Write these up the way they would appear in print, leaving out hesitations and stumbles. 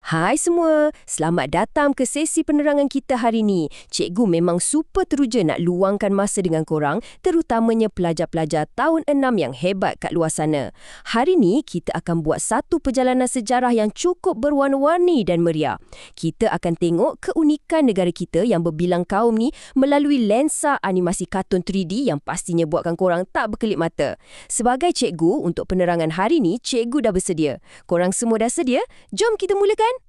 Hai semua, selamat datang ke sesi penerangan kita hari ni. Cikgu memang super teruja nak luangkan masa dengan korang, terutamanya pelajar-pelajar tahun 6 yang hebat kat luar sana. Hari ni kita akan buat satu perjalanan sejarah yang cukup berwarna-warni dan meriah. Kita akan tengok keunikan negara kita yang berbilang kaum ni melalui lensa animasi kartun 3D yang pastinya buatkan korang tak berkelip mata. Sebagai cikgu, untuk penerangan hari ni, cikgu dah bersedia. Korang semua dah sedia? Jom kita mulakan.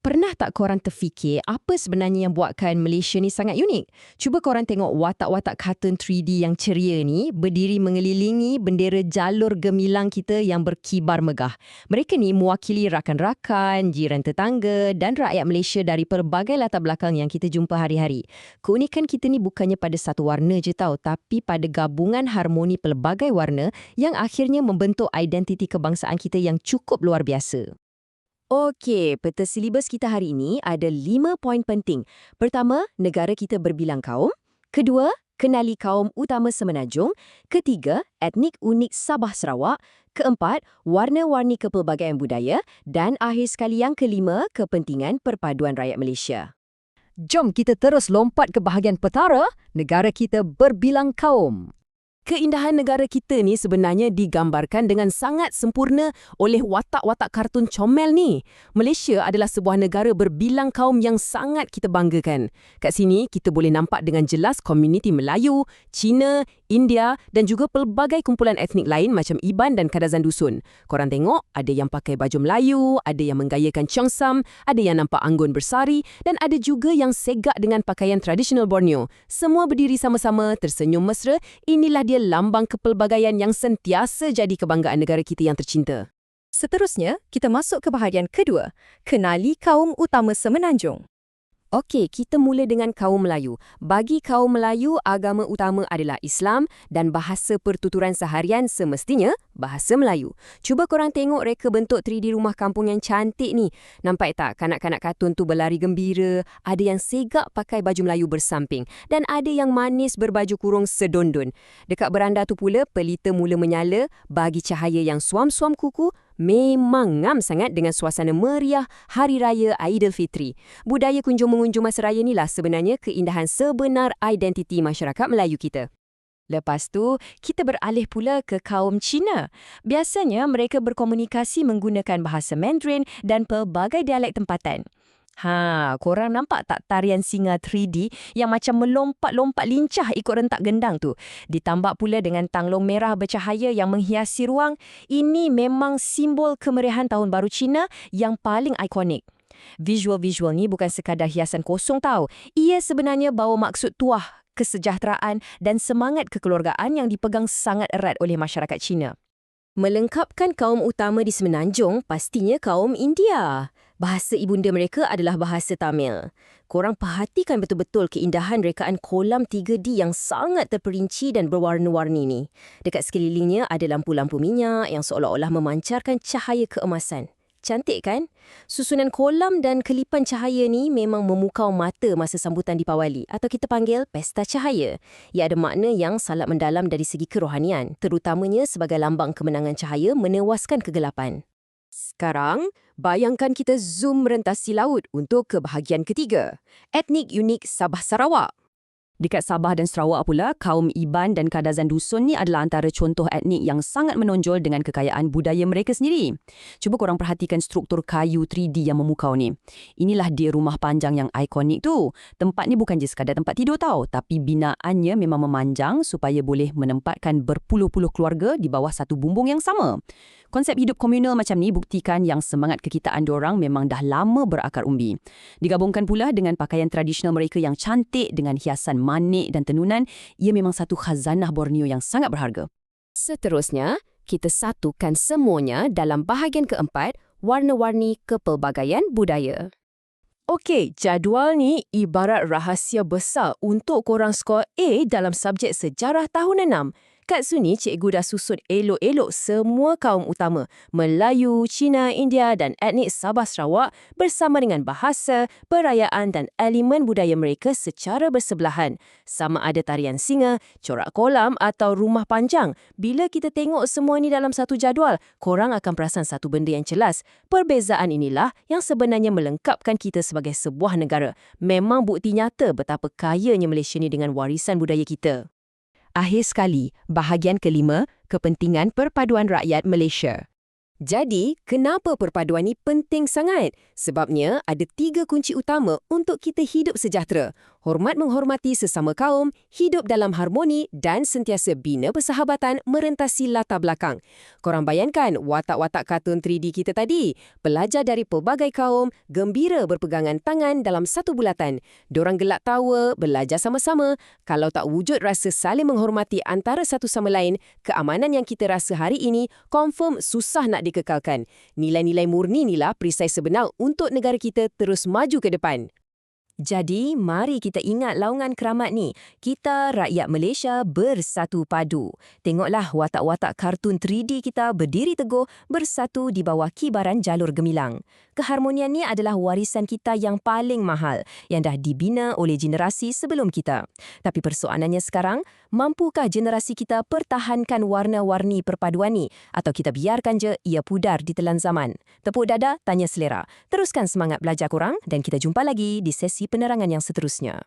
Pernah tak korang terfikir apa sebenarnya yang buatkan Malaysia ni sangat unik? Cuba korang tengok watak-watak kartun 3D yang ceria ni berdiri mengelilingi bendera jalur gemilang kita yang berkibar megah. Mereka ni mewakili rakan-rakan, jiran tetangga dan rakyat Malaysia dari pelbagai latar belakang yang kita jumpa hari-hari. Keunikan kita ni bukannya pada satu warna je tau, tapi pada gabungan harmoni pelbagai warna yang akhirnya membentuk identiti kebangsaan kita yang cukup luar biasa. Okey, peta silibus kita hari ini ada 5 poin penting. Pertama, negara kita berbilang kaum. Kedua, kenali kaum utama Semenanjung. Ketiga, etnik unik Sabah Sarawak. Keempat, warna-warni kepelbagaian budaya. Dan akhir sekali yang kelima, kepentingan perpaduan rakyat Malaysia. Jom kita terus lompat ke bahagian petara, negara kita berbilang kaum. Keindahan negara kita ni sebenarnya digambarkan dengan sangat sempurna oleh watak-watak kartun comel ni. Malaysia adalah sebuah negara berbilang kaum yang sangat kita banggakan. Kat sini, kita boleh nampak dengan jelas komuniti Melayu, Cina, India dan juga pelbagai kumpulan etnik lain macam Iban dan Kadazan Dusun. Korang tengok, ada yang pakai baju Melayu, ada yang menggayakan Cheongsam, ada yang nampak anggun bersari dan ada juga yang segak dengan pakaian tradisional Borneo. Semua berdiri sama-sama, tersenyum mesra. Inilah dia lambang kepelbagaian yang sentiasa jadi kebanggaan negara kita yang tercinta. Seterusnya, kita masuk ke bahagian kedua, kenali kaum utama Semenanjung. Okey, kita mula dengan kaum Melayu. Bagi kaum Melayu, agama utama adalah Islam dan bahasa pertuturan seharian semestinya bahasa Melayu. Cuba korang tengok reka bentuk 3D rumah kampung yang cantik ni. Nampak tak kanak-kanak kartun tu berlari gembira, ada yang segak pakai baju Melayu bersamping dan ada yang manis berbaju kurung sedondon. Dekat beranda tu pula, pelita mula menyala bagi cahaya yang suam-suam kuku. Memang ngam sangat dengan suasana meriah Hari Raya Aidilfitri. Budaya kunjung-mengunjung masa raya inilah sebenarnya keindahan sebenar identiti masyarakat Melayu kita. Lepas tu, kita beralih pula ke kaum Cina. Biasanya mereka berkomunikasi menggunakan bahasa Mandarin dan pelbagai dialek tempatan. Korang nampak tak tarian singa 3D yang macam melompat-lompat lincah ikut rentak gendang tu? Ditambah pula dengan tanglong merah bercahaya yang menghiasi ruang. Ini memang simbol kemeriahan Tahun Baru Cina yang paling ikonik. Visual-visual ni bukan sekadar hiasan kosong tau. Ia sebenarnya bawa maksud tuah, kesejahteraan dan semangat kekeluargaan yang dipegang sangat erat oleh masyarakat Cina. Melengkapkan kaum utama di Semenanjung, pastinya kaum India. Bahasa ibunda mereka adalah bahasa Tamil. Korang perhatikan betul-betul keindahan rekaan kolam 3D yang sangat terperinci dan berwarna-warni ni. Dekat sekelilingnya ada lampu-lampu minyak yang seolah-olah memancarkan cahaya keemasan. Cantik kan? Susunan kolam dan kelipan cahaya ni memang memukau mata masa sambutan Deepawali atau kita panggil Pesta Cahaya. Ia ada makna yang sangat mendalam dari segi kerohanian, terutamanya sebagai lambang kemenangan cahaya menewaskan kegelapan. Sekarang, bayangkan kita zoom merentasi laut untuk ke bahagian ketiga. Etnik unik Sabah Sarawak. Dekat Sabah dan Sarawak pula, kaum Iban dan Kadazan Dusun ni adalah antara contoh etnik yang sangat menonjol dengan kekayaan budaya mereka sendiri. Cuba korang perhatikan struktur kayu 3D yang memukau ni. Inilah dia rumah panjang yang ikonik tu. Tempat ni bukan je sekadar tempat tidur tau, tapi binaannya memang memanjang supaya boleh menempatkan berpuluh-puluh keluarga di bawah satu bumbung yang sama. Konsep hidup komunal macam ni buktikan yang semangat kekitaan diorang memang dah lama berakar umbi. Digabungkan pula dengan pakaian tradisional mereka yang cantik dengan hiasan manik dan tenunan, ia memang satu khazanah Borneo yang sangat berharga. Seterusnya, kita satukan semuanya dalam bahagian keempat, warna-warni kepelbagaian budaya. Okey, jadual ni ibarat rahsia besar untuk korang skor A dalam subjek sejarah tahun 6. Setakat suni, cikgu dah susun elok-elok semua kaum utama, Melayu, Cina, India dan etnik Sabah Sarawak bersama dengan bahasa, perayaan dan elemen budaya mereka secara bersebelahan. Sama ada tarian singa, corak kolam atau rumah panjang. Bila kita tengok semua ni dalam satu jadual, korang akan perasan satu benda yang jelas. Perbezaan inilah yang sebenarnya melengkapkan kita sebagai sebuah negara. Memang bukti nyata betapa kayanya Malaysia ni dengan warisan budaya kita. Akhir sekali, bahagian kelima, kepentingan perpaduan rakyat Malaysia. Jadi, kenapa perpaduan ni penting sangat? Sebabnya ada 3 kunci utama untuk kita hidup sejahtera. Hormat menghormati sesama kaum, hidup dalam harmoni dan sentiasa bina persahabatan merentasi latar belakang. Korang bayangkan watak-watak kartun 3D kita tadi. Pelajar dari pelbagai kaum, gembira berpegangan tangan dalam satu bulatan. Dorang gelak tawa, belajar sama-sama. Kalau tak wujud rasa saling menghormati antara satu sama lain, keamanan yang kita rasa hari ini confirm susah nak dikekalkan. Nilai-nilai murni inilah perisai sebenar untuk negara kita terus maju ke depan. Jadi, mari kita ingat laungan keramat ni. Kita, rakyat Malaysia, bersatu padu. Tengoklah watak-watak kartun 3D kita berdiri teguh bersatu di bawah kibaran jalur gemilang. Keharmonian ni adalah warisan kita yang paling mahal, yang dah dibina oleh generasi sebelum kita. Tapi persoalannya sekarang, mampukah generasi kita pertahankan warna-warni perpaduan ni? Atau kita biarkan je ia pudar di telan zaman? Tepuk dada, tanya selera. Teruskan semangat belajar korang dan kita jumpa lagi di sesi penerangan yang seterusnya.